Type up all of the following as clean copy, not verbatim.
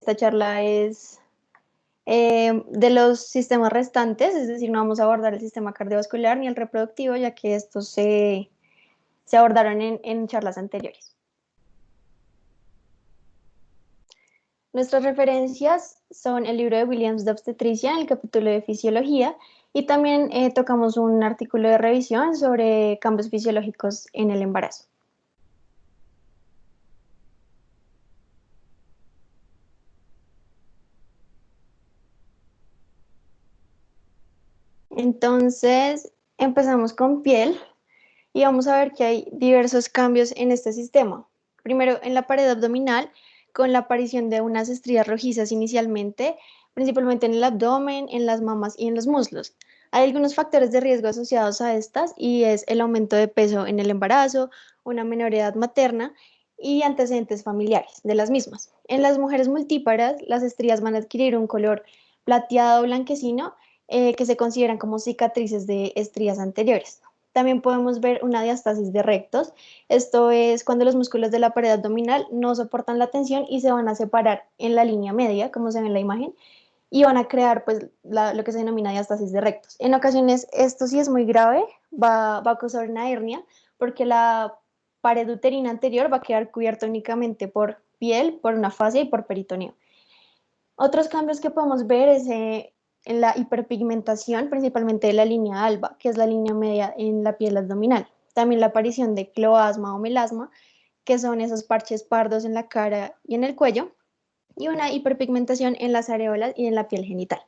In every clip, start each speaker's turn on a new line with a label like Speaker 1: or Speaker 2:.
Speaker 1: esta charla es de los sistemas restantes, es decir, no vamos a abordar el sistema cardiovascular ni el reproductivo, ya que estos se abordaron en charlas anteriores. Nuestras referencias son el libro de Williams de obstetricia, en el capítulo de fisiología, y también tocamos un artículo de revisión sobre cambios fisiológicos en el embarazo. Entonces, empezamos con piel y vamos a ver que hay diversos cambios en este sistema. Primero, en la pared abdominal, con la aparición de unas estrías rojizas inicialmente, principalmente en el abdomen, en las mamas y en los muslos. Hay algunos factores de riesgo asociados a estas y es el aumento de peso en el embarazo, una menor edad materna y antecedentes familiares de las mismas. En las mujeres multíparas, las estrías van a adquirir un color plateado o blanquecino que se consideran como cicatrices de estrías anteriores. También podemos ver una diastasis de rectos. Esto es cuando los músculos de la pared abdominal no soportan la tensión y se van a separar en la línea media, como se ve en la imagen, y van a crear pues, lo que se denomina diastasis de rectos. En ocasiones esto sí es muy grave, va a causar una hernia, porque la pared uterina anterior va a quedar cubierta únicamente por piel, por una fascia y por peritoneo. Otros cambios que podemos ver es en la hiperpigmentación, principalmente de la línea alba, que es la línea media en la piel abdominal. También la aparición de cloasma o melasma, que son esos parches pardos en la cara y en el cuello, y una hiperpigmentación en las areolas y en la piel genital.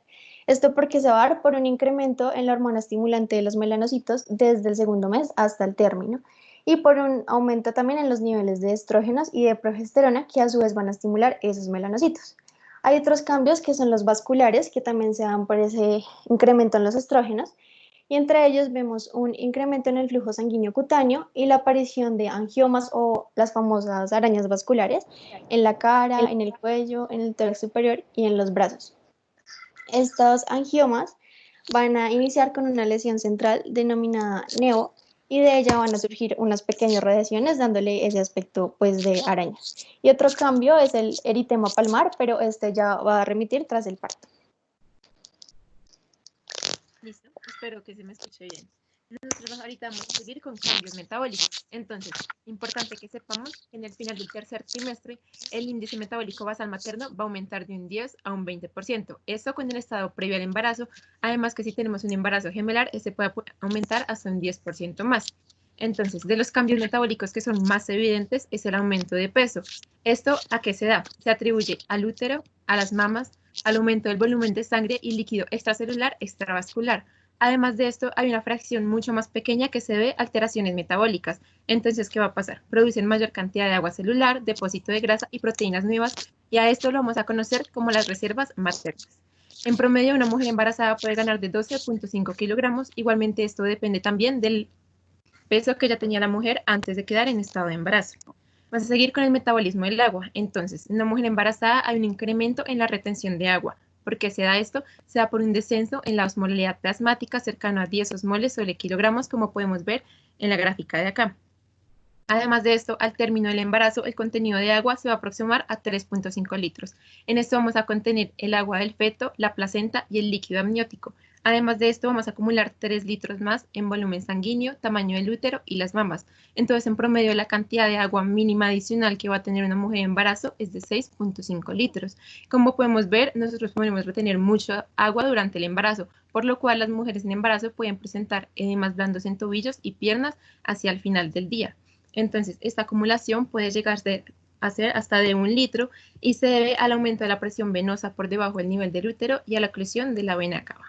Speaker 1: Esto porque se va a dar por un incremento en la hormona estimulante de los melanocitos desde el segundo mes hasta el término y por un aumento también en los niveles de estrógenos y de progesterona que a su vez van a estimular esos melanocitos. Hay otros cambios que son los vasculares, que también se dan por ese incremento en los estrógenos, y entre ellos vemos un incremento en el flujo sanguíneo cutáneo y la aparición de angiomas o las famosas arañas vasculares en la cara, en el cuello, en el tórax superior y en los brazos. Estos angiomas van a iniciar con una lesión central denominada neo y de ella van a surgir unas pequeñas radiaciones dándole ese aspecto pues de araña. Y otro cambio es el eritema palmar, pero este ya va a remitir tras el parto.
Speaker 2: Listo, espero que se me escuche bien. Nosotros ahorita vamos a seguir con cambios metabólicos. Entonces, importante que sepamos que en el final del tercer trimestre el índice metabólico basal materno va a aumentar de un 10 a un 20%. Esto con el estado previo al embarazo. Además que si tenemos un embarazo gemelar, este puede aumentar hasta un 10% más. Entonces, de los cambios metabólicos que son más evidentes es el aumento de peso. ¿Esto a qué se da? Se atribuye al útero, a las mamas, al aumento del volumen de sangre y líquido extracelular extravascular. Además de esto, hay una fracción mucho más pequeña que se ve alteraciones metabólicas. Entonces, ¿qué va a pasar? Producen mayor cantidad de agua celular, depósito de grasa y proteínas nuevas, y a esto lo vamos a conocer como las reservas maternas. En promedio, una mujer embarazada puede ganar de 12.5 kilogramos. Igualmente, esto depende también del peso que ya tenía la mujer antes de quedar en estado de embarazo. Vamos a seguir con el metabolismo del agua. Entonces, en una mujer embarazada hay un incremento en la retención de agua. ¿Por qué se da esto? Se da por un descenso en la osmolalidad plasmática cercano a 10 osmoles sobre kilogramos, como podemos ver en la gráfica de acá. Además de esto, al término del embarazo, el contenido de agua se va a aproximar a 3.5 litros. En esto vamos a contener el agua del feto, la placenta y el líquido amniótico. Además de esto, vamos a acumular 3 litros más en volumen sanguíneo, tamaño del útero y las mamas. Entonces, en promedio, la cantidad de agua mínima adicional que va a tener una mujer en embarazo es de 6.5 litros. Como podemos ver, nosotros podemos retener mucha agua durante el embarazo, por lo cual las mujeres en embarazo pueden presentar edemas blandos en tobillos y piernas hacia el final del día. Entonces, esta acumulación puede llegar a ser hasta de 1 litro y se debe al aumento de la presión venosa por debajo del nivel del útero y a la oclusión de la vena cava.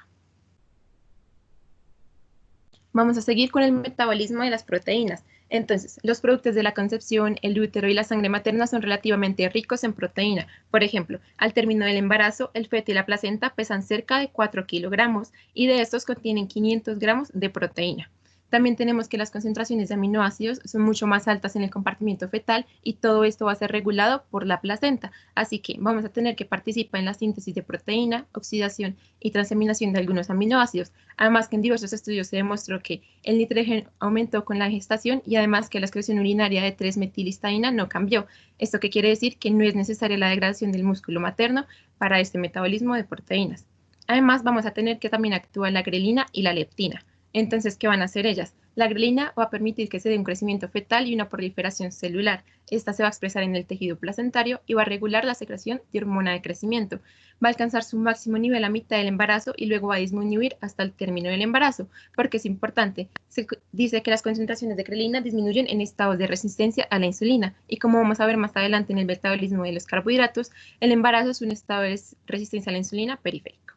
Speaker 2: Vamos a seguir con el metabolismo de las proteínas. Entonces, los productos de la concepción, el útero y la sangre materna son relativamente ricos en proteína. Por ejemplo, al término del embarazo, el feto y la placenta pesan cerca de 4 kilogramos y de estos contienen 500 gramos de proteína. También tenemos que las concentraciones de aminoácidos son mucho más altas en el compartimiento fetal y todo esto va a ser regulado por la placenta. Así que vamos a tener que participar en la síntesis de proteína, oxidación y transaminación de algunos aminoácidos. Además que en diversos estudios se demostró que el nitrógeno aumentó con la gestación y además que la excreción urinaria de 3-metilhistidina no cambió. ¿Esto qué quiere decir? Que no es necesaria la degradación del músculo materno para este metabolismo de proteínas. Además vamos a tener que también actúa la grelina y la leptina. Entonces, ¿qué van a hacer ellas? La grelina va a permitir que se dé un crecimiento fetal y una proliferación celular. Esta se va a expresar en el tejido placentario y va a regular la secreción de hormona de crecimiento. Va a alcanzar su máximo nivel a mitad del embarazo y luego va a disminuir hasta el término del embarazo, porque es importante. Se dice que las concentraciones de grelina disminuyen en estados de resistencia a la insulina y como vamos a ver más adelante en el metabolismo de los carbohidratos, el embarazo es un estado de resistencia a la insulina periférico.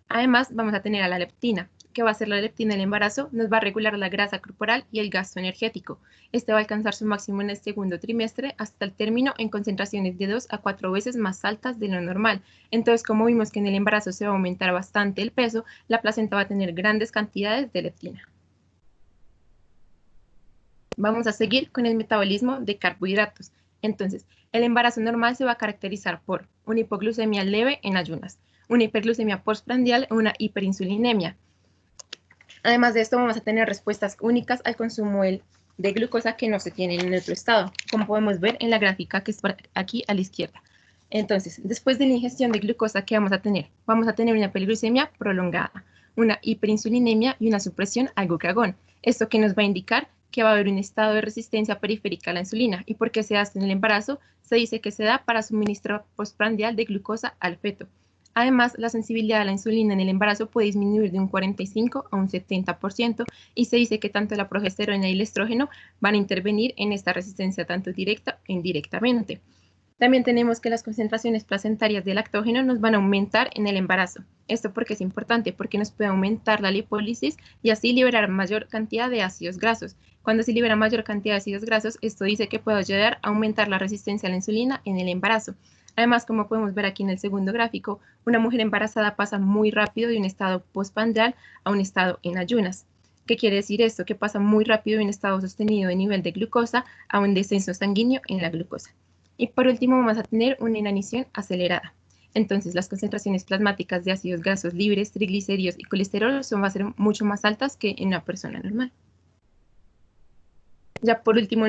Speaker 2: Además, vamos a tener a la leptina. ¿Qué va a hacer la leptina en el embarazo? Nos va a regular la grasa corporal y el gasto energético. Este va a alcanzar su máximo en el segundo trimestre hasta el término en concentraciones de 2 a 4 veces más altas de lo normal. Entonces, como vimos que en el embarazo se va a aumentar bastante el peso, la placenta va a tener grandes cantidades de leptina. Vamos a seguir con el metabolismo de carbohidratos. Entonces, el embarazo normal se va a caracterizar por una hipoglucemia leve en ayunas, una hiperglucemia postprandial o una hiperinsulinemia. Además de esto, vamos a tener respuestas únicas al consumo de glucosa que no se tienen en otro estado, como podemos ver en la gráfica que está aquí a la izquierda. Entonces, después de la ingestión de glucosa, ¿qué vamos a tener? Vamos a tener una hiperglucemia prolongada, una hiperinsulinemia y una supresión al glucagón. Esto que nos va a indicar que va a haber un estado de resistencia periférica a la insulina. ¿Y por qué se hace en el embarazo? Se dice que se da para suministrar postprandial de glucosa al feto. Además, la sensibilidad a la insulina en el embarazo puede disminuir de un 45 a un 70% y se dice que tanto la progesterona y el estrógeno van a intervenir en esta resistencia tanto directa e indirectamente. También tenemos que las concentraciones placentarias de lactógeno nos van a aumentar en el embarazo. Esto porque es importante, porque nos puede aumentar la lipólisis y así liberar mayor cantidad de ácidos grasos. Cuando se libera mayor cantidad de ácidos grasos, esto dice que puede ayudar a aumentar la resistencia a la insulina en el embarazo. Además, como podemos ver aquí en el segundo gráfico, una mujer embarazada pasa muy rápido de un estado postprandial a un estado en ayunas. ¿Qué quiere decir esto? Que pasa muy rápido de un estado sostenido de nivel de glucosa a un descenso sanguíneo en la glucosa. Y por último vamos a tener una inanición acelerada. Entonces las concentraciones plasmáticas de ácidos grasos libres, triglicéridos y colesterol van a ser mucho más altas que en una persona normal. Ya por último,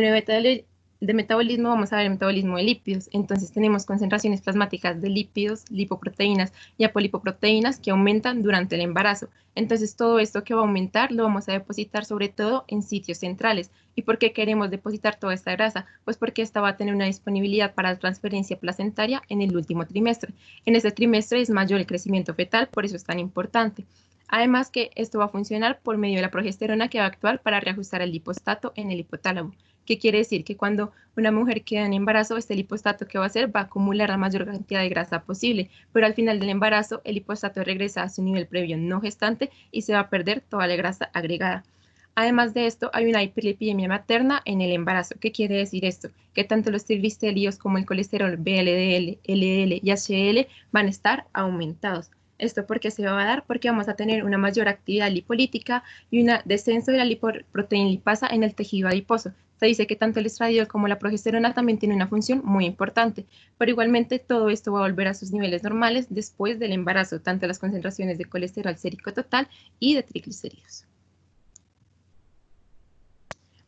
Speaker 2: de metabolismo vamos a ver el metabolismo de lípidos. Entonces tenemos concentraciones plasmáticas de lípidos, lipoproteínas y apolipoproteínas que aumentan durante el embarazo. Entonces todo esto que va a aumentar lo vamos a depositar sobre todo en sitios centrales. ¿Y por qué queremos depositar toda esta grasa? Pues porque esta va a tener una disponibilidad para la transferencia placentaria en el último trimestre. En este trimestre es mayor el crecimiento fetal, por eso es tan importante. Además que esto va a funcionar por medio de la progesterona que va a actuar para reajustar el lipostato en el hipotálamo. ¿Qué quiere decir? Que cuando una mujer queda en embarazo, este lipostato que va a hacer va a acumular la mayor cantidad de grasa posible, pero al final del embarazo el lipostato regresa a su nivel previo no gestante y se va a perder toda la grasa agregada. Además de esto, hay una hiperlipidemia materna en el embarazo. ¿Qué quiere decir esto? Que tanto los triglicéridos como el colesterol VLDL, LDL y HDL van a estar aumentados. ¿Esto por qué se va a dar? Porque vamos a tener una mayor actividad lipolítica y un descenso de la lipoproteína lipasa en el tejido adiposo. Se dice que tanto el estradiol como la progesterona también tienen una función muy importante, pero igualmente todo esto va a volver a sus niveles normales después del embarazo, tanto las concentraciones de colesterol sérico total y de triglicéridos.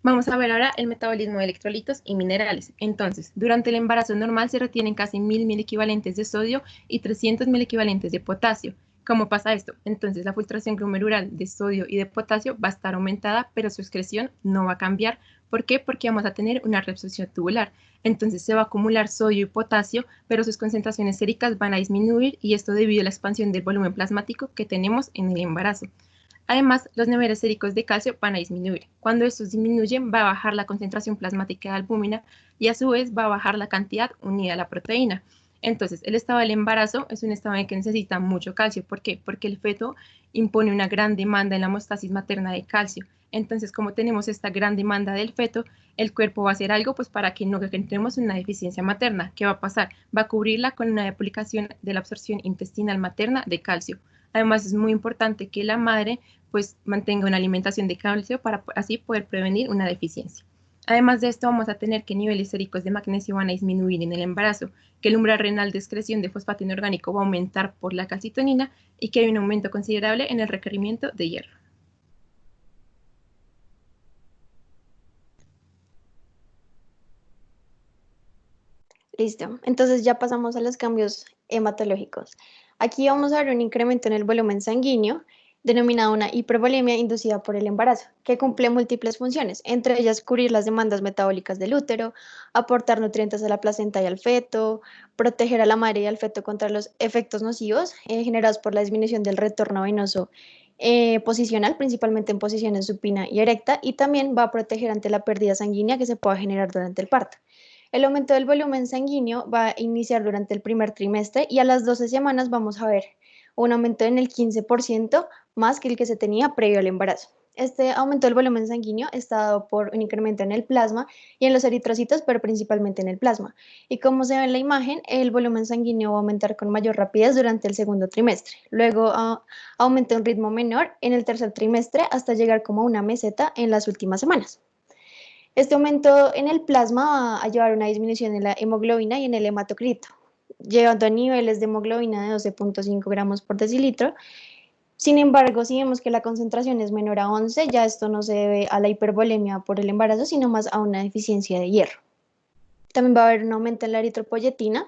Speaker 2: Vamos a ver ahora el metabolismo de electrolitos y minerales. Entonces, durante el embarazo normal se retienen casi 1000 equivalentes de sodio y 300 equivalentes de potasio. ¿Cómo pasa esto? Entonces, la filtración glomerular de sodio y de potasio va a estar aumentada, pero su excreción no va a cambiar. ¿Por qué? Porque vamos a tener una reabsorción tubular. Entonces, se va a acumular sodio y potasio, pero sus concentraciones séricas van a disminuir y esto debido a la expansión del volumen plasmático que tenemos en el embarazo. Además, los niveles séricos de calcio van a disminuir. Cuando estos disminuyen, va a bajar la concentración plasmática de albúmina y a su vez va a bajar la cantidad unida a la proteína. Entonces, el estado del embarazo es un estado en que necesita mucho calcio. ¿Por qué? Porque el feto impone una gran demanda en la hemostasis materna de calcio. Entonces, como tenemos esta gran demanda del feto, el cuerpo va a hacer algo pues, para que no entremos en una deficiencia materna. ¿Qué va a pasar? Va a cubrirla con una duplicación de la absorción intestinal materna de calcio. Además, es muy importante que la madre pues mantenga una alimentación de calcio para así poder prevenir una deficiencia. Además de esto, vamos a tener que niveles séricos de magnesio van a disminuir en el embarazo, que el umbral renal de excreción de fosfato inorgánico va a aumentar por la calcitonina y que hay un aumento considerable en el requerimiento de hierro.
Speaker 1: Listo, entonces ya pasamos a los cambios hematológicos. Aquí vamos a ver un incremento en el volumen sanguíneo, denominado una hipervolemia inducida por el embarazo, que cumple múltiples funciones, entre ellas cubrir las demandas metabólicas del útero, aportar nutrientes a la placenta y al feto, proteger a la madre y al feto contra los efectos nocivos generados por la disminución del retorno venoso posicional, principalmente en posiciones supina y erecta, y también va a proteger ante la pérdida sanguínea que se pueda generar durante el parto. El aumento del volumen sanguíneo va a iniciar durante el primer trimestre y a las 12 semanas vamos a ver un aumento en el 15% más que el que se tenía previo al embarazo. Este aumento del volumen sanguíneo está dado por un incremento en el plasma y en los eritrocitos, pero principalmente en el plasma. Y como se ve en la imagen, el volumen sanguíneo va a aumentar con mayor rapidez durante el segundo trimestre. Luego aumenta a un ritmo menor en el tercer trimestre hasta llegar como a una meseta en las últimas semanas. Este aumento en el plasma va a llevar a una disminución en la hemoglobina y en el hematocrito, llegando a niveles de hemoglobina de 12,5 gramos por decilitro. Sin embargo, si vemos que la concentración es menor a 11, ya esto no se debe a la hipervolemia por el embarazo, sino más a una deficiencia de hierro. También va a haber un aumento en la eritropoyetina,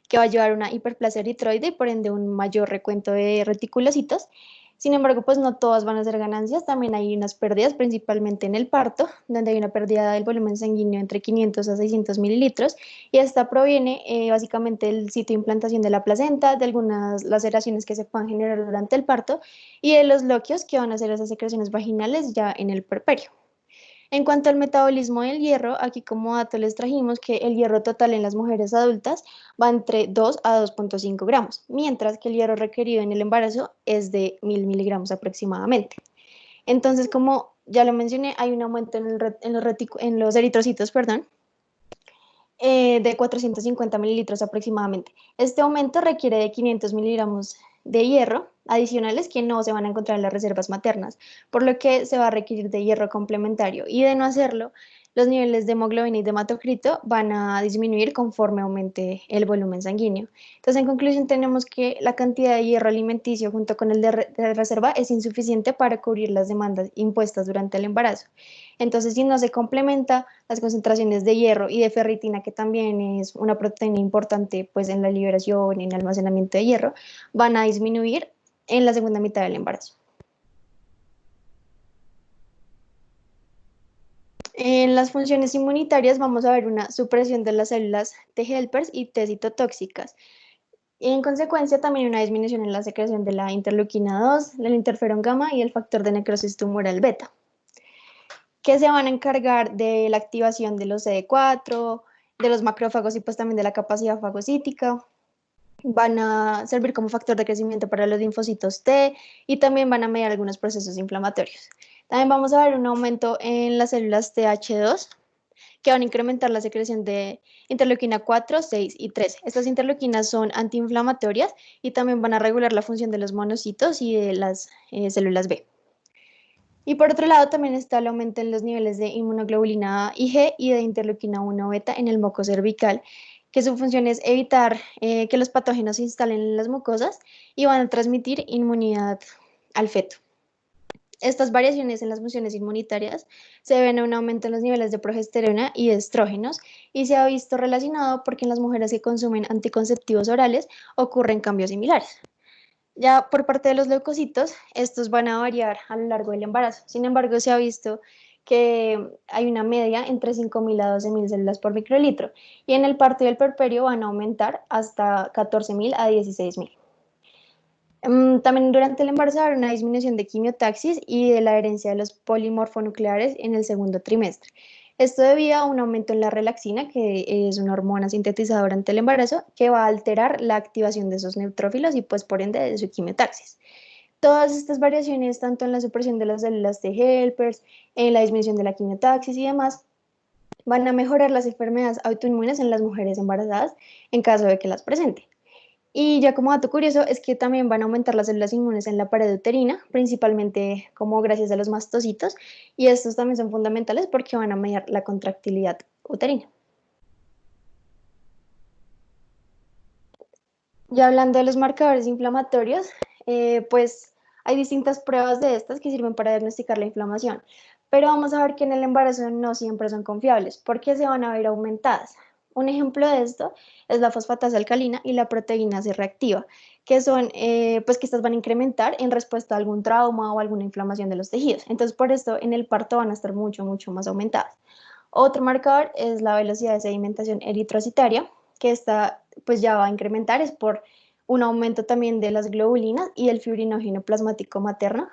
Speaker 1: que va a llevar a una hiperplasia eritroide y por ende un mayor recuento de reticulocitos. Sin embargo, pues no todas van a ser ganancias, también hay unas pérdidas, principalmente en el parto, donde hay una pérdida del volumen sanguíneo entre 500 a 600 mililitros, y esta proviene básicamente del sitio de implantación de la placenta, de algunas laceraciones que se puedan generar durante el parto, y de los loquios que van a ser esas secreciones vaginales ya en el puerperio. En cuanto al metabolismo del hierro, aquí como dato les trajimos que el hierro total en las mujeres adultas va entre 2 a 2,5 gramos, mientras que el hierro requerido en el embarazo es de 1.000 miligramos aproximadamente. Entonces, como ya lo mencioné, hay un aumento en los eritrocitos, perdón, de 450 mililitros aproximadamente. Este aumento requiere de 500 miligramos de hierro adicionales que no se van a encontrar en las reservas maternas, por lo que se va a requerir de hierro complementario y de no hacerlo, los niveles de hemoglobina y de hematocrito van a disminuir conforme aumente el volumen sanguíneo. Entonces, en conclusión, tenemos que la cantidad de hierro alimenticio junto con el de reserva es insuficiente para cubrir las demandas impuestas durante el embarazo. Entonces, si no se complementa las concentraciones de hierro y de ferritina, que también es una proteína importante pues, en la liberación y en el almacenamiento de hierro, van a disminuir en la segunda mitad del embarazo. En las funciones inmunitarias vamos a ver una supresión de las células T helpers y T citotóxicas. En consecuencia, también una disminución en la secreción de la interleuquina 2, el interferón gamma y el factor de necrosis tumoral beta, que se van a encargar de la activación de los CD4, de los macrófagos y pues también de la capacidad fagocítica. Van a servir como factor de crecimiento para los linfocitos T y también van a mediar algunos procesos inflamatorios. También vamos a ver un aumento en las células TH2 que van a incrementar la secreción de interleuquina 4, 6 y 13. Estas interleuquinas son antiinflamatorias y también van a regular la función de los monocitos y de las células B. Y por otro lado también está el aumento en los niveles de inmunoglobulina A y G y de interleuquina 1 beta en el moco cervical, que su función es evitar que los patógenos se instalen en las mucosas y van a transmitir inmunidad al feto. Estas variaciones en las funciones inmunitarias se deben a un aumento en los niveles de progesterona y de estrógenos y se ha visto relacionado porque en las mujeres que consumen anticonceptivos orales ocurren cambios similares. Ya por parte de los leucocitos, estos van a variar a lo largo del embarazo. Sin embargo, se ha visto que hay una media entre 5.000 a 12.000 células por microlitro y en el parto y el puerperio van a aumentar hasta 14.000 a 16.000. También durante el embarazo habrá una disminución de quimiotaxis y de la herencia de los polimorfonucleares en el segundo trimestre. Esto debido a un aumento en la relaxina, que es una hormona sintetizada durante el embarazo, que va a alterar la activación de esos neutrófilos y pues por ende de su quimiotaxis. Todas estas variaciones, tanto en la supresión de las células T helpers, en la disminución de la quimiotaxis y demás, van a mejorar las enfermedades autoinmunes en las mujeres embarazadas en caso de que las presenten. Y ya como dato curioso es que también van a aumentar las células inmunes en la pared uterina, principalmente como gracias a los mastocitos, y estos también son fundamentales porque van a mediar la contractilidad uterina. Ya hablando de los marcadores inflamatorios, pues hay distintas pruebas de estas que sirven para diagnosticar la inflamación, pero vamos a ver que en el embarazo no siempre son confiables porque se van a ver aumentadas. Un ejemplo de esto es la fosfatasa alcalina y la proteína C reactiva, que son, pues que estas van a incrementar en respuesta a algún trauma o alguna inflamación de los tejidos. Entonces, por esto en el parto van a estar mucho más aumentadas. Otro marcador es la velocidad de sedimentación eritrocitaria, que esta pues ya va a incrementar, es por un aumento también de las globulinas y el fibrinógeno plasmático materno.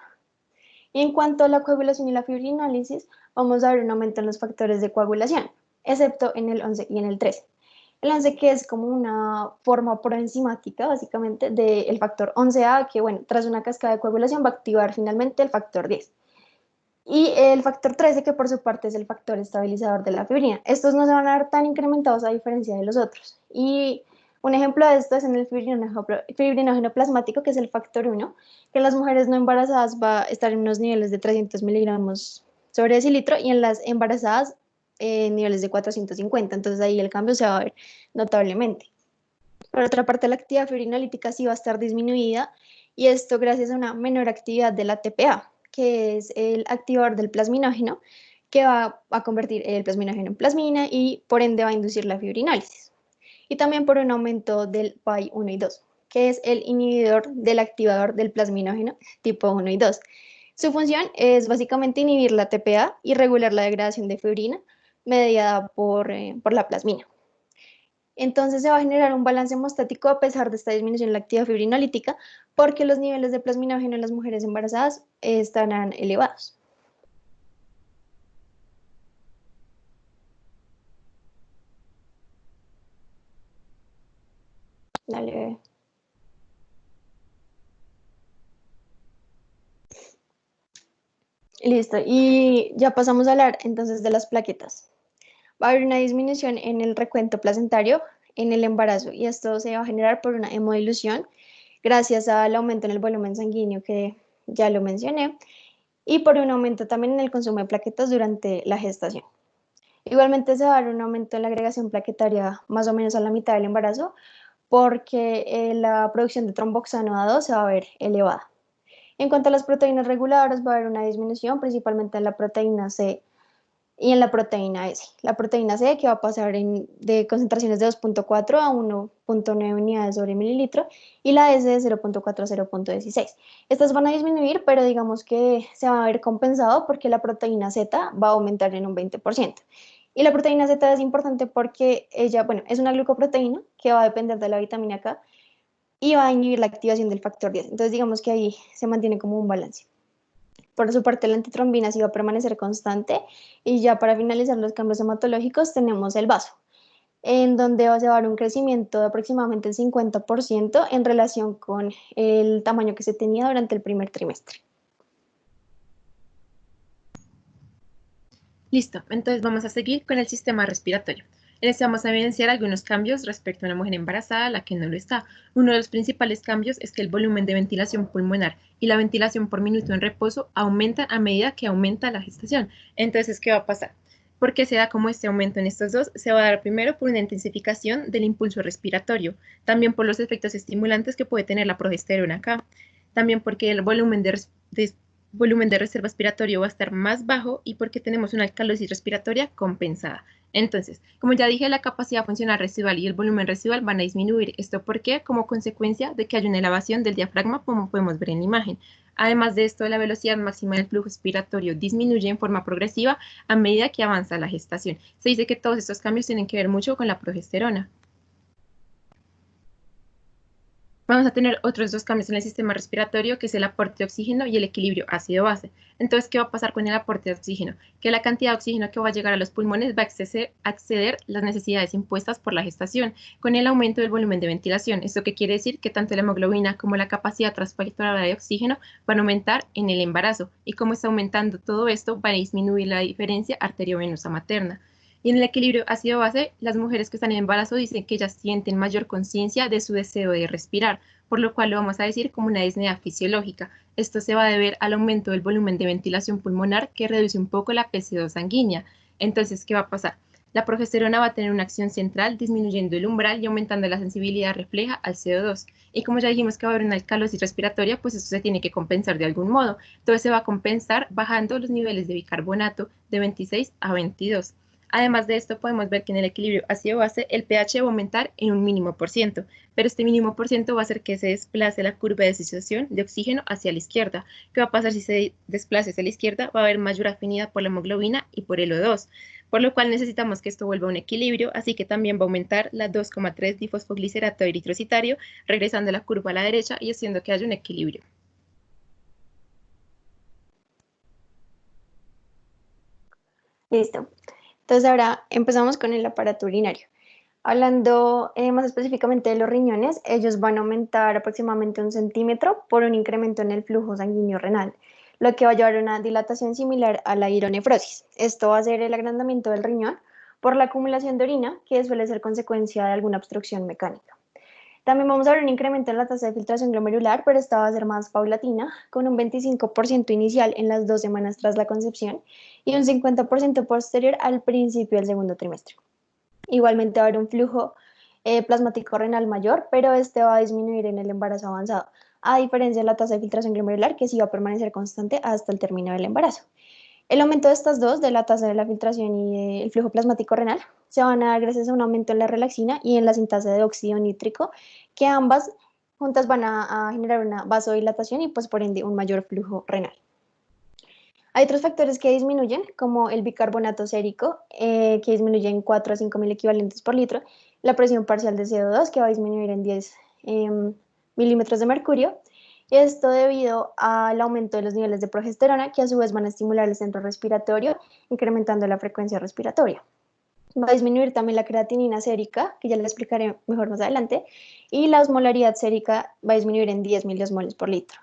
Speaker 1: Y en cuanto a la coagulación y la fibrinólisis, vamos a ver un aumento en los factores de coagulación, excepto en el 11 y en el 13. El 11 que es como una forma proenzimática, básicamente, del factor 11A, que bueno, tras una cascada de coagulación va a activar finalmente el factor 10. Y el factor 13, que por su parte es el factor estabilizador de la fibrina. Estos no se van a ver tan incrementados a diferencia de los otros. Y un ejemplo de esto es en el fibrinógeno plasmático, que es el factor 1, que en las mujeres no embarazadas va a estar en unos niveles de 300 miligramos sobre decilitro y en las embarazadas en niveles de 450. Entonces ahí el cambio se va a ver notablemente. Por otra parte, la actividad fibrinolítica sí va a estar disminuida y esto gracias a una menor actividad de la TPA, que es el activador del plasminógeno, que va a convertir el plasminógeno en plasmina y por ende va a inducir la fibrinólisis. Y también por un aumento del PAI 1 y 2, que es el inhibidor del activador del plasminógeno tipo 1 y 2. Su función es básicamente inhibir la TPA y regular la degradación de fibrina mediada por la plasmina. Entonces se va a generar un balance hemostático a pesar de esta disminución en la actividad fibrinolítica porque los niveles de plasminógeno en las mujeres embarazadas estarán elevados. Dale. Listo. Y ya pasamos a hablar entonces de las plaquetas. Va a haber una disminución en el recuento placentario en el embarazo y esto se va a generar por una hemodilución gracias al aumento en el volumen sanguíneo que ya lo mencioné y por un aumento también en el consumo de plaquetas durante la gestación. Igualmente se va a dar un aumento en la agregación plaquetaria más o menos a la mitad del embarazo porque la producción de tromboxano A2 se va a ver elevada. En cuanto a las proteínas reguladoras, va a haber una disminución principalmente en la proteína C y en la proteína S. La proteína C que va a pasar de concentraciones de 2.4 a 1.9 unidades sobre mililitro y la S de 0.4 a 0.16. Estas van a disminuir, pero digamos que se va a ver compensado porque la proteína Z va a aumentar en un 20%. Y la proteína Z es importante porque ella, bueno, es una glucoproteína que va a depender de la vitamina K y va a inhibir la activación del factor 10. Entonces digamos que ahí se mantiene como un balance. Por su parte, la antitrombina sí va a permanecer constante y ya para finalizar los cambios hematológicos tenemos el vaso, en donde va a llevar un crecimiento de aproximadamente el 50% en relación con el tamaño que se tenía durante el primer trimestre.
Speaker 2: Listo, entonces vamos a seguir con el sistema respiratorio. En este vamos a evidenciar algunos cambios respecto a una mujer embarazada a la que no lo está. Uno de los principales cambios es que el volumen de ventilación pulmonar y la ventilación por minuto en reposo aumentan a medida que aumenta la gestación. Entonces, ¿qué va a pasar? ¿Por qué se da como este aumento en estos dos? Se va a dar primero por una intensificación del impulso respiratorio, también por los efectos estimulantes que puede tener la progesterona acá, también porque el volumen de reserva respiratorio va a estar más bajo y porque tenemos una alcalosis respiratoria compensada. Entonces, como ya dije, la capacidad funcional residual y el volumen residual van a disminuir. ¿Esto por qué? Como consecuencia de que hay una elevación del diafragma, como podemos ver en la imagen. Además de esto, la velocidad máxima del flujo respiratorio disminuye en forma progresiva a medida que avanza la gestación. Se dice que todos estos cambios tienen que ver mucho con la progesterona. Vamos a tener otros dos cambios en el sistema respiratorio, que es el aporte de oxígeno y el equilibrio ácido-base. Entonces, ¿qué va a pasar con el aporte de oxígeno? Que la cantidad de oxígeno que va a llegar a los pulmones va a exceder las necesidades impuestas por la gestación, con el aumento del volumen de ventilación. ¿Esto qué quiere decir? Que tanto la hemoglobina como la capacidad transportadora de oxígeno van a aumentar en el embarazo. Y como está aumentando todo esto, va a disminuir la diferencia arteriovenosa materna. Y en el equilibrio ácido-base, las mujeres que están en embarazo dicen que ellas sienten mayor conciencia de su deseo de respirar, por lo cual lo vamos a decir como una disnea fisiológica. Esto se va a deber al aumento del volumen de ventilación pulmonar que reduce un poco la PCO sanguínea. Entonces, ¿qué va a pasar? La progesterona va a tener una acción central disminuyendo el umbral y aumentando la sensibilidad refleja al CO2. Y como ya dijimos que va a haber una alcalosis respiratoria, pues esto se tiene que compensar de algún modo. Entonces se va a compensar bajando los niveles de bicarbonato de 26 a 22. Además de esto, podemos ver que en el equilibrio ácido-base el pH va a aumentar en un mínimo por ciento, pero este mínimo por ciento va a hacer que se desplace la curva de disociación de oxígeno hacia la izquierda. ¿Qué va a pasar si se desplace hacia la izquierda? Va a haber mayor afinidad por la hemoglobina y por el O2, por lo cual necesitamos que esto vuelva a un equilibrio, así que también va a aumentar la 2,3 difosfoglicerato eritrocitario, regresando la curva a la derecha y haciendo que haya un equilibrio.
Speaker 1: Listo. Entonces ahora empezamos con el aparato urinario. Hablando más específicamente de los riñones, ellos van a aumentar aproximadamente 1 centímetro por un incremento en el flujo sanguíneo renal, lo que va a llevar a una dilatación similar a la hidronefrosis. Esto va a ser el agrandamiento del riñón por la acumulación de orina, que suele ser consecuencia de alguna obstrucción mecánica. También vamos a ver un incremento en la tasa de filtración glomerular, pero esta va a ser más paulatina, con un 25% inicial en las 2 semanas tras la concepción y un 50% posterior al principio del segundo trimestre. Igualmente va a haber un flujo plasmático renal mayor, pero este va a disminuir en el embarazo avanzado, a diferencia de la tasa de filtración glomerular, que sí va a permanecer constante hasta el término del embarazo. El aumento de estas dos, de la tasa de la filtración y el flujo plasmático renal, se van a dar gracias a un aumento en la relaxina y en la sintasa de óxido nítrico, que ambas juntas van a generar una vasodilatación y pues por ende un mayor flujo renal. Hay otros factores que disminuyen, como el bicarbonato sérico, que disminuye en 4 a 5.000 equivalentes por litro, la presión parcial de CO2, que va a disminuir en 10 milímetros de mercurio, esto debido al aumento de los niveles de progesterona, que a su vez van a estimular el centro respiratorio, incrementando la frecuencia respiratoria. Va a disminuir también la creatinina sérica, que ya le explicaré mejor más adelante, y la osmolaridad sérica va a disminuir en 10 miliosmoles por litro.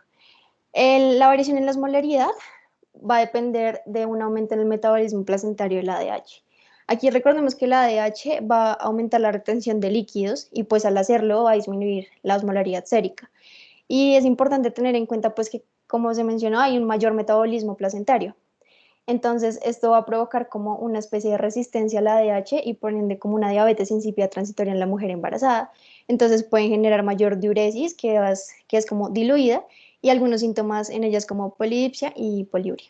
Speaker 1: La variación en la osmolaridad va a depender de un aumento en el metabolismo placentario del ADH. Aquí recordemos que el ADH va a aumentar la retención de líquidos y pues al hacerlo va a disminuir la osmolaridad sérica. Y es importante tener en cuenta pues que, como se mencionó, hay un mayor metabolismo placentario. Entonces, esto va a provocar como una especie de resistencia al ADH y por ende como una diabetes insípida transitoria en la mujer embarazada. Entonces, pueden generar mayor diuresis, que es como diluida, y algunos síntomas en ellas como polidipsia y poliuria.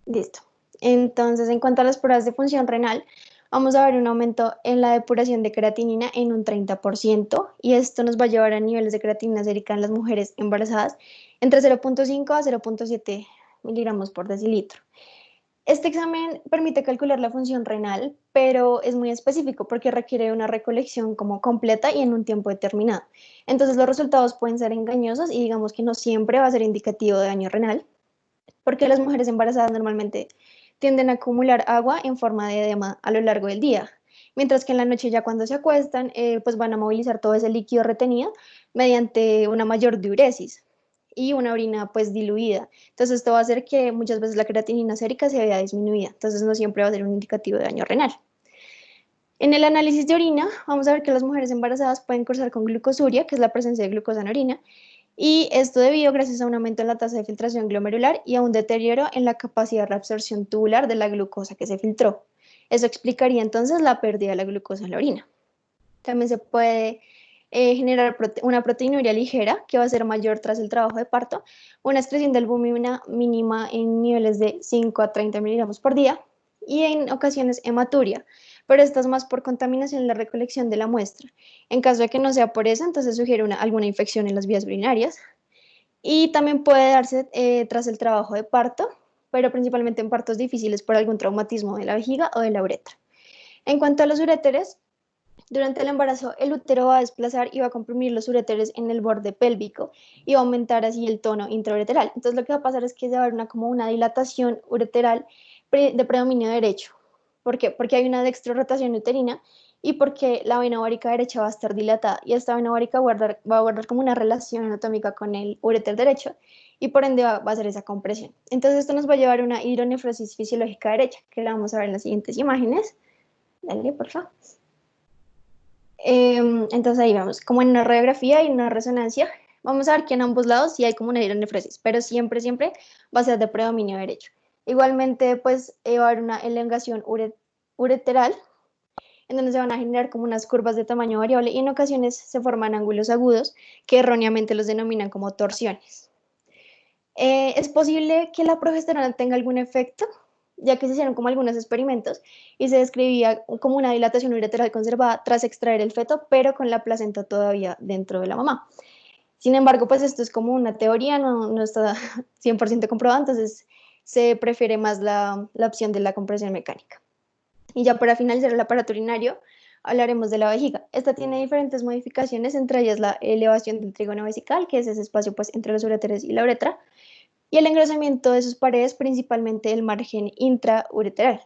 Speaker 1: Listo. Entonces, en cuanto a las pruebas de función renal, vamos a ver un aumento en la depuración de creatinina en un 30% y esto nos va a llevar a niveles de creatinina sérica en las mujeres embarazadas entre 0,5 a 0,7 miligramos por decilitro. Este examen permite calcular la función renal, pero es muy específico porque requiere una recolección como completa y en un tiempo determinado. Entonces los resultados pueden ser engañosos y digamos que no siempre va a ser indicativo de daño renal, porque las mujeres embarazadas normalmente tienden a acumular agua en forma de edema a lo largo del día, mientras que en la noche ya cuando se acuestan, pues van a movilizar todo ese líquido retenido mediante una mayor diuresis y una orina pues diluida. Entonces esto va a hacer que muchas veces la creatinina sérica se vea disminuida, entonces no siempre va a ser un indicativo de daño renal. En el análisis de orina, vamos a ver que las mujeres embarazadas pueden cursar con glucosuria, que es la presencia de glucosa en orina, y esto debido gracias a un aumento en la tasa de filtración glomerular y a un deterioro en la capacidad de reabsorción tubular de la glucosa que se filtró. Eso explicaría entonces la pérdida de la glucosa en la orina. También se puede generar una proteinuria ligera que va a ser mayor tras el trabajo de parto, una excreción de albúmina mínima en niveles de 5 a 30 miligramos por día y en ocasiones hematuria, pero esto es más por contaminación en la recolección de la muestra. En caso de que no sea por eso, entonces sugiere alguna infección en las vías urinarias y también puede darse tras el trabajo de parto, pero principalmente en partos difíciles por algún traumatismo de la vejiga o de la uretra. En cuanto a los uréteres, durante el embarazo, el útero va a desplazar y va a comprimir los uréteres en el borde pélvico y va a aumentar así el tono intraureteral. Entonces, lo que va a pasar es que se va a dar como una dilatación ureteral de predominio derecho. ¿Por qué? Porque hay una dextrorotación uterina y porque la vena ovárica derecha va a estar dilatada y esta vena ovárica va a guardar como una relación anatómica con el uréter derecho y por ende va a hacer esa compresión. Entonces esto nos va a llevar a una hidronefrosis fisiológica derecha, que la vamos a ver en las siguientes imágenes. Dale, por favor. Entonces ahí vemos, como en una radiografía y una resonancia, vamos a ver que en ambos lados sí hay como una hidronefrosis, pero siempre, siempre va a ser de predominio derecho. Igualmente, pues va a haber una elongación ureteral, en donde se van a generar como unas curvas de tamaño variable y en ocasiones se forman ángulos agudos que erróneamente los denominan como torsiones. Es posible que la progesterona tenga algún efecto, ya que se hicieron como algunos experimentos y se describía como una dilatación ureteral conservada tras extraer el feto, pero con la placenta todavía dentro de la mamá. Sin embargo, pues esto es como una teoría, no está 100% comprobado, entonces se prefiere más la opción de la compresión mecánica. Y ya para finalizar el aparato urinario, hablaremos de la vejiga. Esta tiene diferentes modificaciones, entre ellas la elevación del trígono vesical, que es ese espacio pues, entre los uréteres y la uretra, y el engrosamiento de sus paredes, principalmente el margen intraureteral.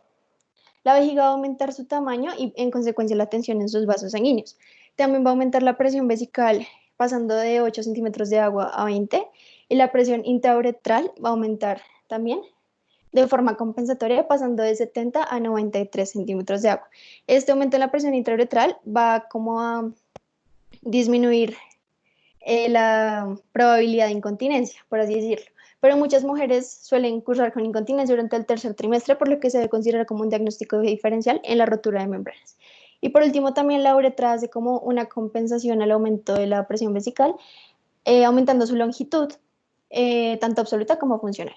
Speaker 1: La vejiga va a aumentar su tamaño y en consecuencia la tensión en sus vasos sanguíneos. También va a aumentar la presión vesical pasando de 8 centímetros de agua a 20 y la presión intrauretral va a aumentar también de forma compensatoria pasando de 70 a 93 centímetros de agua. Este aumento en la presión intrauretral va como a disminuir la probabilidad de incontinencia, por así decirlo. Pero muchas mujeres suelen cursar con incontinencia durante el tercer trimestre, por lo que se debe considerar como un diagnóstico diferencial en la rotura de membranas. Y por último, también la uretra hace como una compensación al aumento de la presión vesical, aumentando su longitud, tanto absoluta como funcional.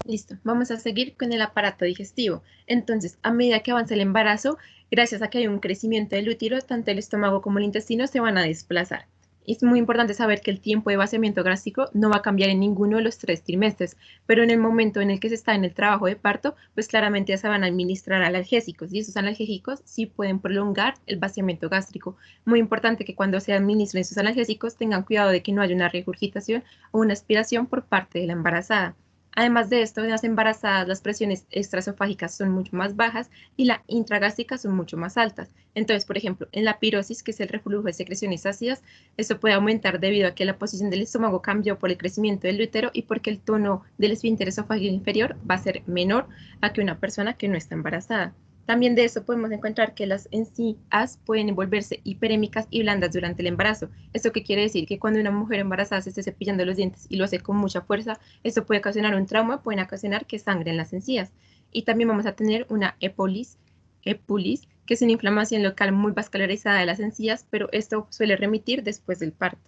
Speaker 2: Listo, vamos a seguir con el aparato digestivo. Entonces, a medida que avanza el embarazo, gracias a que hay un crecimiento del útero, tanto el estómago como el intestino se van a desplazar. Es muy importante saber que el tiempo de vaciamiento gástrico no va a cambiar en ninguno de los 3 trimestres, pero en el momento en el que se está en el trabajo de parto, pues claramente ya se van a administrar analgésicos y esos analgésicos sí pueden prolongar el vaciamiento gástrico. Muy importante que cuando se administren esos analgésicos tengan cuidado de que no haya una regurgitación o una aspiración por parte de la embarazada. Además de esto, en las embarazadas las presiones extraesofágicas son mucho más bajas y las intragástricas son mucho más altas. Entonces, por ejemplo, en la pirosis, que es el reflujo de secreciones ácidas, esto puede aumentar debido a que la posición del estómago cambió por el crecimiento del útero y porque el tono del esfínter esofágico inferior va a ser menor a que una persona que no está embarazada. También de eso podemos encontrar que las encías pueden volverse hiperémicas y blandas durante el embarazo. ¿Esto qué quiere decir? Que cuando una mujer embarazada se esté cepillando los dientes y lo hace con mucha fuerza, esto puede ocasionar un trauma, pueden ocasionar que sangren las encías. Y también vamos a tener una epulis, que es una inflamación local muy vascularizada de las encías, pero esto suele remitir después del parto.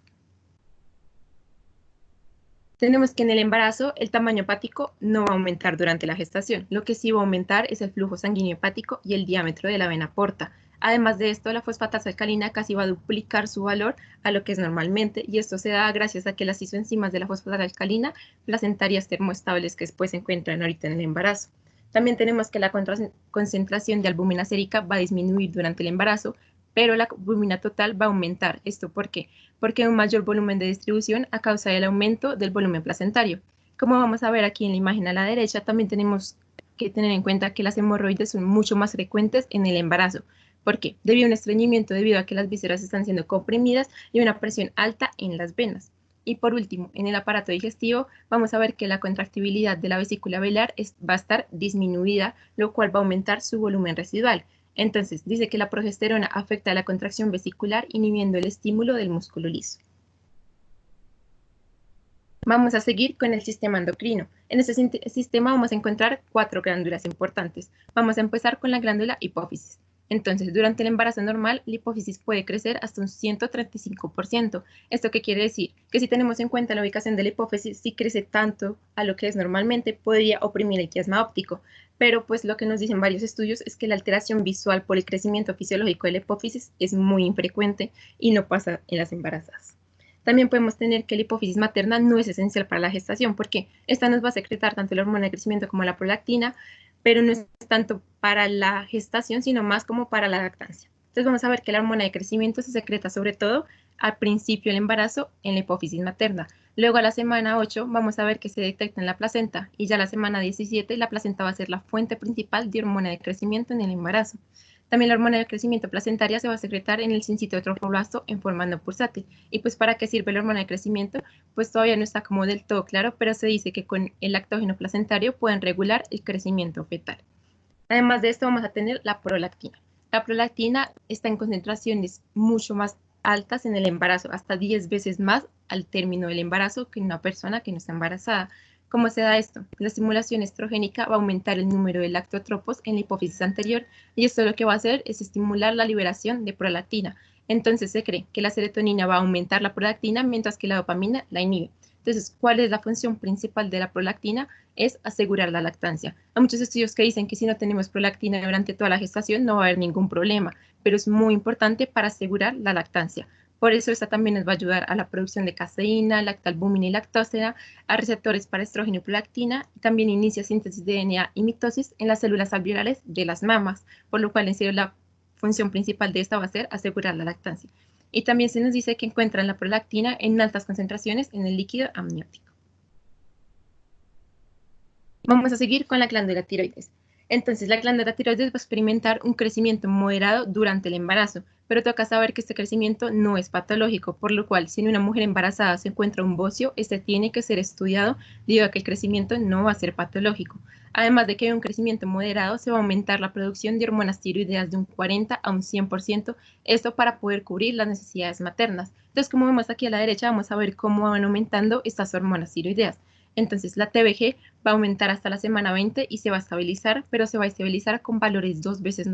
Speaker 2: Tenemos que en el embarazo el tamaño hepático no va a aumentar durante la gestación. Lo que sí va a aumentar es el flujo sanguíneo hepático y el diámetro de la vena porta. Además de esto, la fosfatasa alcalina casi va a duplicar su valor a lo que es normalmente, y esto se da gracias a que las isoenzimas de la fosfatasa alcalina, placentarias termoestables que después se encuentran ahorita en el embarazo. También tenemos que la concentración de albúmina sérica va a disminuir durante el embarazo, pero la albúmina total va a aumentar. ¿Esto por qué? Porque hay un mayor volumen de distribución a causa del aumento del volumen placentario. Como vamos a ver aquí en la imagen a la derecha, también tenemos que tener en cuenta que las hemorroides son mucho más frecuentes en el embarazo. ¿Por qué? Debido a un estreñimiento, debido a que las vísceras están siendo comprimidas y una presión alta en las venas. Y por último, en el aparato digestivo vamos a ver que la contractibilidad de la vesícula biliar va a estar disminuida, lo cual va a aumentar su volumen residual. Entonces, dice que la progesterona afecta a la contracción vesicular inhibiendo el estímulo del músculo liso. Vamos a seguir con el sistema endocrino. En este sistema vamos a encontrar 4 glándulas importantes. Vamos a empezar con la glándula hipófisis. Entonces, durante el embarazo normal, la hipófisis puede crecer hasta un 135%. ¿Esto qué quiere decir? Que si tenemos en cuenta la ubicación de la hipófisis, si crece tanto a lo que es normalmente, podría oprimir el quiasma óptico. Pero pues lo que nos dicen varios estudios es que la alteración visual por el crecimiento fisiológico de la hipófisis es muy infrecuente y no pasa en las embarazadas. También podemos tener que la hipófisis materna no es esencial para la gestación, porque esta nos va a secretar tanto la hormona de crecimiento como la prolactina, pero no es tanto para la gestación, sino más como para la lactancia. Entonces vamos a ver que la hormona de crecimiento se secreta sobre todo al principio del embarazo en la hipófisis materna. Luego a la semana 8 vamos a ver que se detecta en la placenta y ya a la semana 17 la placenta va a ser la fuente principal de hormona de crecimiento en el embarazo. También la hormona de crecimiento placentaria se va a secretar en el cincito de trofoblasto en forma no pulsátil. ¿Y pues para qué sirve la hormona de crecimiento? Pues todavía no está como del todo claro, pero se dice que con el lactógeno placentario pueden regular el crecimiento fetal. Además de esto vamos a tener la prolactina. La prolactina está en concentraciones mucho más altas en el embarazo, hasta 10 veces más al término del embarazo que en una persona que no está embarazada. ¿Cómo se da esto? La estimulación estrogénica va a aumentar el número de lactotropos en la hipófisis anterior y esto lo que va a hacer es estimular la liberación de prolactina. Entonces se cree que la serotonina va a aumentar la prolactina mientras que la dopamina la inhibe. Entonces, ¿cuál es la función principal de la prolactina? Es asegurar la lactancia. Hay muchos estudios que dicen que si no tenemos prolactina durante toda la gestación no va a haber ningún problema, pero es muy importante para asegurar la lactancia. Por eso esta también nos va a ayudar a la producción de caseína, lactalbúmina y lactósera, a receptores para estrógeno y prolactina, y también inicia síntesis de DNA y mitosis en las células alveolares de las mamas, por lo cual en serio la función principal de esta va a ser asegurar la lactancia. Y también se nos dice que encuentran la prolactina en altas concentraciones en el líquido amniótico. Vamos a seguir con la glándula tiroides. Entonces, la glándula tiroides va a experimentar un crecimiento moderado durante el embarazo, pero toca saber que este crecimiento no es patológico, por lo cual, si en una mujer embarazada se encuentra un bocio, este tiene que ser estudiado debido a que el crecimiento no va a ser patológico. Además de que hay un crecimiento moderado, se va a aumentar la producción de hormonas tiroideas de un 40 a un 100%, esto para poder cubrir las necesidades maternas. Entonces, como vemos aquí a la derecha, vamos a ver cómo van aumentando estas hormonas tiroideas. Entonces, la TBG va a aumentar hasta la semana 20 y se va a estabilizar, pero se va a estabilizar con valores 2 veces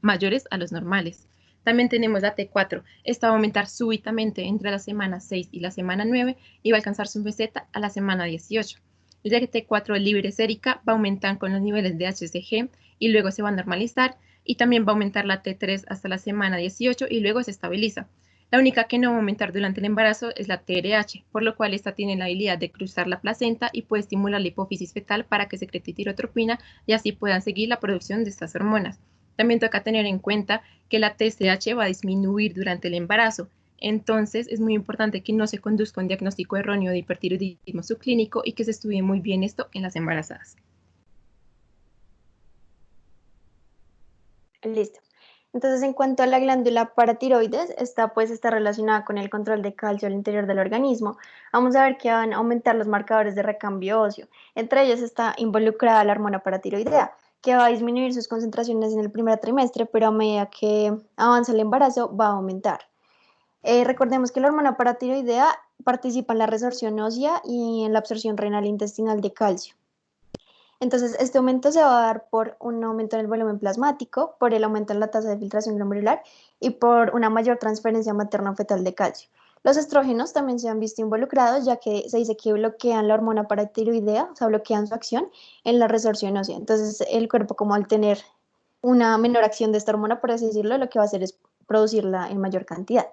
Speaker 2: mayores a los normales. También tenemos la T4. Esta va a aumentar súbitamente entre la semana 6 y la semana 9 y va a alcanzar su meseta a la semana 18. La T4 libre sérica va a aumentar con los niveles de HCG y luego se va a normalizar, y también va a aumentar la T3 hasta la semana 18 y luego se estabiliza. La única que no va a aumentar durante el embarazo es la TRH, por lo cual esta tiene la habilidad de cruzar la placenta y puede estimular la hipófisis fetal para que secrete tirotropina y así puedan seguir la producción de estas hormonas. También toca tener en cuenta que la TSH va a disminuir durante el embarazo. Entonces, es muy importante que no se conduzca un diagnóstico erróneo de hipertiroidismo subclínico y que se estudie muy bien esto en las embarazadas.
Speaker 1: Listo. Entonces, en cuanto a la glándula paratiroides, esta pues está relacionada con el control de calcio al interior del organismo. Vamos a ver que van a aumentar los marcadores de recambio óseo. Entre ellos está involucrada la hormona paratiroidea, que va a disminuir sus concentraciones en el primer trimestre, pero a medida que avanza el embarazo va a aumentar. Recordemos que la hormona paratiroidea participa en la resorción ósea y en la absorción renal e intestinal de calcio. Entonces, este aumento se va a dar por un aumento en el volumen plasmático, por el aumento en la tasa de filtración glomerular y por una mayor transferencia materno-fetal de calcio. Los estrógenos también se han visto involucrados, ya que se dice que bloquean la hormona paratiroidea, o sea, bloquean su acción en la resorción ósea. Entonces, el cuerpo, como al tener una menor acción de esta hormona, por así decirlo, lo que va a hacer es producirla en mayor cantidad.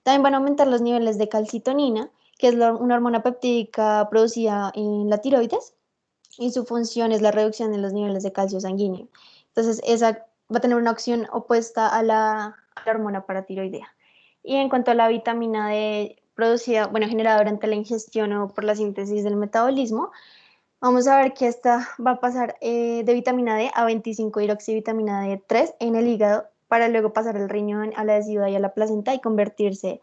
Speaker 1: También van a aumentar los niveles de calcitonina, que es una hormona peptídica producida en la tiroides, y su función es la reducción de los niveles de calcio sanguíneo. Entonces, esa va a tener una acción opuesta a la hormona paratiroidea. Y en cuanto a la vitamina D producida, bueno, generada durante la ingestión o por la síntesis del metabolismo, vamos a ver que esta va a pasar de vitamina D a 25-hidroxivitamina D3 en el hígado para luego pasar al riñón, a la decidua y a la placenta y convertirse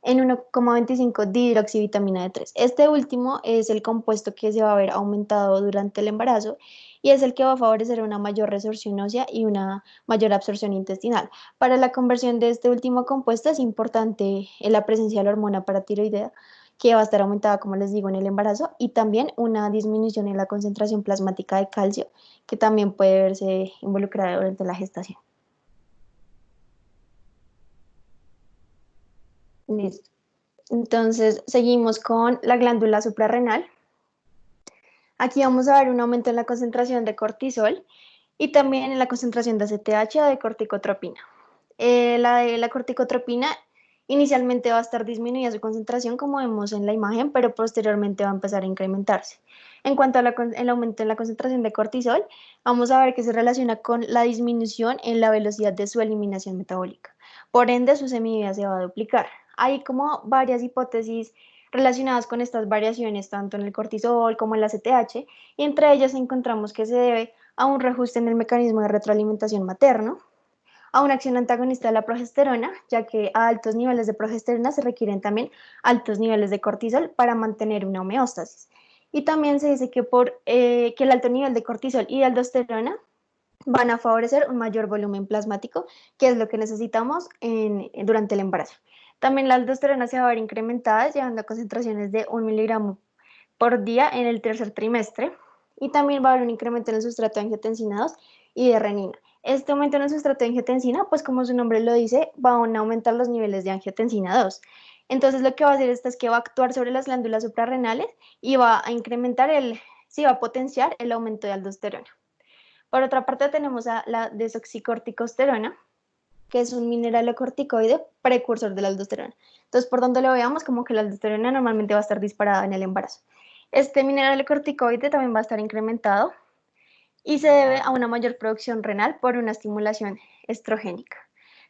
Speaker 1: en 1,25 dihidroxivitamina D3. Este último es el compuesto que se va a ver aumentado durante el embarazo y es el que va a favorecer una mayor resorción ósea y una mayor absorción intestinal. Para la conversión de este último compuesto es importante la presencia de la hormona paratiroidea, que va a estar aumentada, como les digo, en el embarazo, y también una disminución en la concentración plasmática de calcio, que también puede verse involucrada durante la gestación. Listo. Entonces, seguimos con la glándula suprarrenal. Aquí vamos a ver un aumento en la concentración de cortisol y también en la concentración de ACTH o de corticotropina. La de la corticotropina inicialmente va a estar disminuida su concentración, como vemos en la imagen, pero posteriormente va a empezar a incrementarse. En cuanto a el aumento en la concentración de cortisol, vamos a ver que se relaciona con la disminución en la velocidad de su eliminación metabólica. Por ende, su semivida se va a duplicar. Hay como varias hipótesis relacionadas con estas variaciones, tanto en el cortisol como en la CTH, y entre ellas encontramos que se debe a un reajuste en el mecanismo de retroalimentación materno, a una acción antagonista de la progesterona, ya que a altos niveles de progesterona se requieren también altos niveles de cortisol para mantener una homeostasis. Y también se dice que el alto nivel de cortisol y de aldosterona van a favorecer un mayor volumen plasmático, que es lo que necesitamos durante el embarazo. También la aldosterona se va a ver incrementada, llegando a concentraciones de 1 miligramo por día en el tercer trimestre. Y también va a haber un incremento en el sustrato de angiotensina 2 y de renina. Este aumento en el sustrato de angiotensina, pues como su nombre lo dice, van a aumentar los niveles de angiotensina 2. Entonces lo que va a hacer esto es que va a actuar sobre las glándulas suprarrenales y va a incrementar sí, va a potenciar el aumento de aldosterona. Por otra parte tenemos a la desoxicorticosterona, que es un mineralocorticoide precursor de la aldosterona. Entonces, por donde lo veamos, como que la aldosterona normalmente va a estar disparada en el embarazo. Este mineralocorticoide también va a estar incrementado y se debe a una mayor producción renal por una estimulación estrogénica.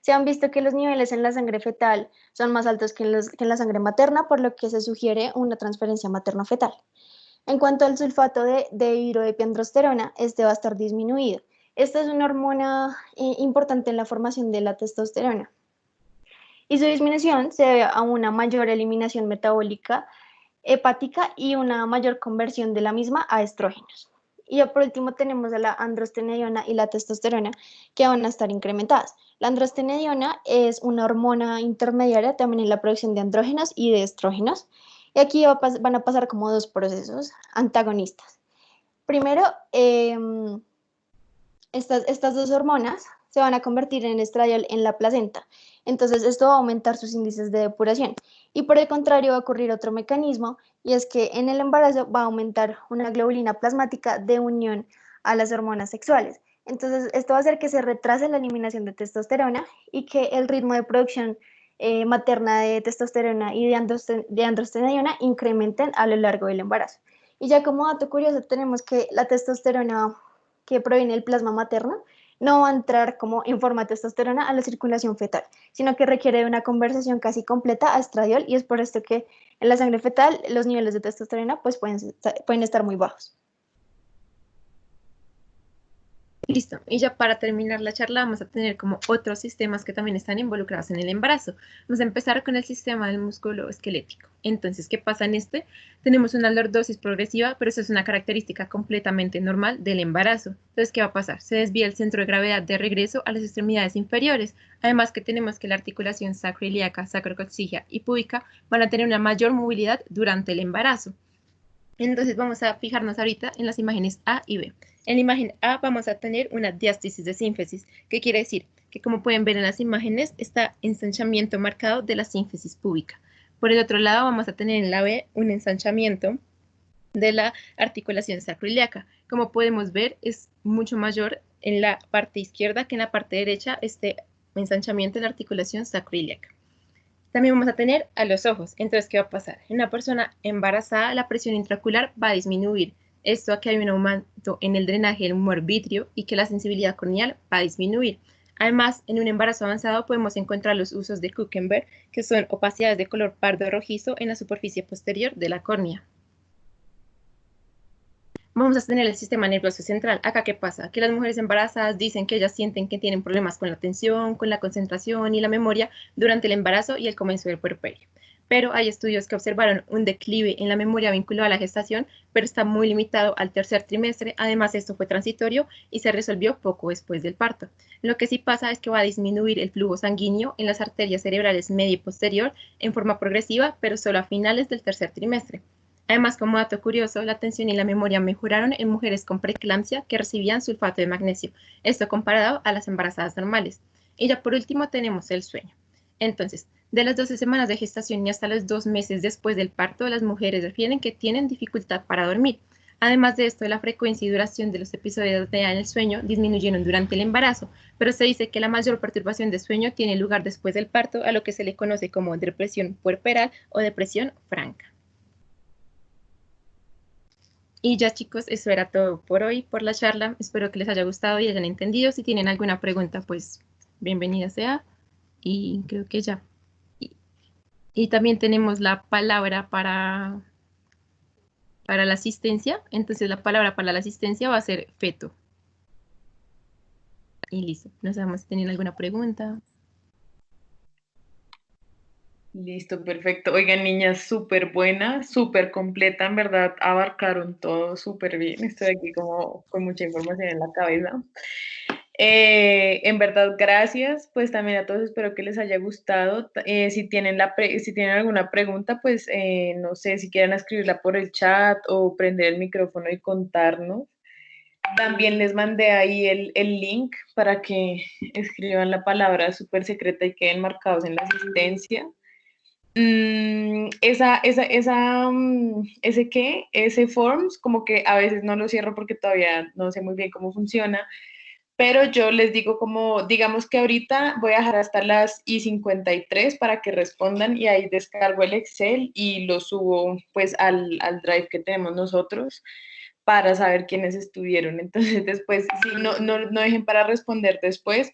Speaker 1: Se han visto que los niveles en la sangre fetal son más altos que en la sangre materna, por lo que se sugiere una transferencia materno-fetal. En cuanto al sulfato de hidroepiandrosterona, este va a estar disminuido. Esta es una hormona importante en la formación de la testosterona. Y su disminución se debe a una mayor eliminación metabólica hepática y una mayor conversión de la misma a estrógenos. Y ya por último tenemos a la androstenediona y la testosterona, que van a estar incrementadas. La androstenediona es una hormona intermediaria también en la producción de andrógenos y de estrógenos. Y aquí van a pasar como dos procesos antagonistas. Primero, estas dos hormonas se van a convertir en estradiol en la placenta. Entonces, esto va a aumentar sus índices de depuración. Y por el contrario, va a ocurrir otro mecanismo, y es que en el embarazo va a aumentar una globulina plasmática de unión a las hormonas sexuales. Entonces, esto va a hacer que se retrase la eliminación de testosterona y que el ritmo de producción materna de testosterona y de androstenediona incrementen a lo largo del embarazo. Y ya como dato curioso, tenemos que la testosterona que proviene del plasma materno no va a entrar como en forma de testosterona a la circulación fetal, sino que requiere de una conversación casi completa a estradiol, y es por esto que en la sangre fetal los niveles de testosterona pues pueden estar muy bajos.
Speaker 2: Listo, y ya para terminar la charla vamos a tener como otros sistemas que también están involucrados en el embarazo. Vamos a empezar con el sistema del músculo esquelético. Entonces, ¿qué pasa en este? Tenemos una lordosis progresiva, pero eso es una característica completamente normal del embarazo. Entonces, ¿qué va a pasar? Se desvía el centro de gravedad de regreso a las extremidades inferiores. Además que tenemos que la articulación sacroiliaca, sacrococcígea y púbica van a tener una mayor movilidad durante el embarazo. Entonces vamos a fijarnos ahorita en las imágenes A y B. En la imagen A vamos a tener una diástasis de sínfisis, que quiere decir que, como pueden ver en las imágenes, está ensanchamiento marcado de la sínfisis púbica. Por el otro lado vamos a tener en la B un ensanchamiento de la articulación sacroiliaca. Como podemos ver, es mucho mayor en la parte izquierda que en la parte derecha este ensanchamiento de la articulación sacroiliaca. También vamos a tener a los ojos. Entonces, ¿qué va a pasar? En una persona embarazada, la presión intraocular va a disminuir. Esto aquí hay un aumento en el drenaje del humor vítreo y que la sensibilidad corneal va a disminuir. Además, en un embarazo avanzado podemos encontrar los usos de Kuchenberg, que son opacidades de color pardo rojizo en la superficie posterior de la córnea. Vamos a tener el sistema nervioso central. Acá, ¿qué pasa? Que las mujeres embarazadas dicen que ellas sienten que tienen problemas con la atención, con la concentración y la memoria durante el embarazo y el comienzo del puerperio. Pero hay estudios que observaron un declive en la memoria vinculado a la gestación, pero está muy limitado al tercer trimestre. Además, esto fue transitorio y se resolvió poco después del parto. Lo que sí pasa es que va a disminuir el flujo sanguíneo en las arterias cerebrales media y posterior en forma progresiva, pero solo a finales del tercer trimestre. Además, como dato curioso, la atención y la memoria mejoraron en mujeres con preeclampsia que recibían sulfato de magnesio, esto comparado a las embarazadas normales. Y ya por último tenemos el sueño. Entonces, de las 12 semanas de gestación y hasta los 2 meses después del parto, las mujeres refieren que tienen dificultad para dormir. Además de esto, la frecuencia y duración de los episodios de apnea en el sueño disminuyeron durante el embarazo, pero se dice que la mayor perturbación de sueño tiene lugar después del parto, a lo que se le conoce como depresión puerperal o depresión franca. Y ya chicos, eso era todo por hoy, por la charla. Espero que les haya gustado y hayan entendido. Si tienen alguna pregunta, pues bienvenida sea. Y creo que ya. Y, y también tenemos la palabra para la asistencia. Entonces la palabra para la asistencia va a ser feto. Y listo. No sabemos si tienen alguna pregunta.
Speaker 3: Listo, perfecto. Oigan, niñas, súper buena, súper completa, en verdad, abarcaron todo súper bien. Estoy aquí como con mucha información en la cabeza. En verdad, gracias. Pues también a todos espero que les haya gustado. Si tienen, si tienen alguna pregunta, pues no sé si quieran escribirla por el chat o prender el micrófono y contarnos. También les mandé ahí el link para que escriban la palabra súper secreta y queden marcados en la asistencia. Ese forms, como que a veces no lo cierro porque todavía no sé muy bien cómo funciona, pero yo les digo como, digamos que ahorita voy a dejar hasta las y 53 para que respondan y ahí descargo el Excel y lo subo pues al Drive que tenemos nosotros para saber quiénes estuvieron. Entonces después, sí, no dejen para responder después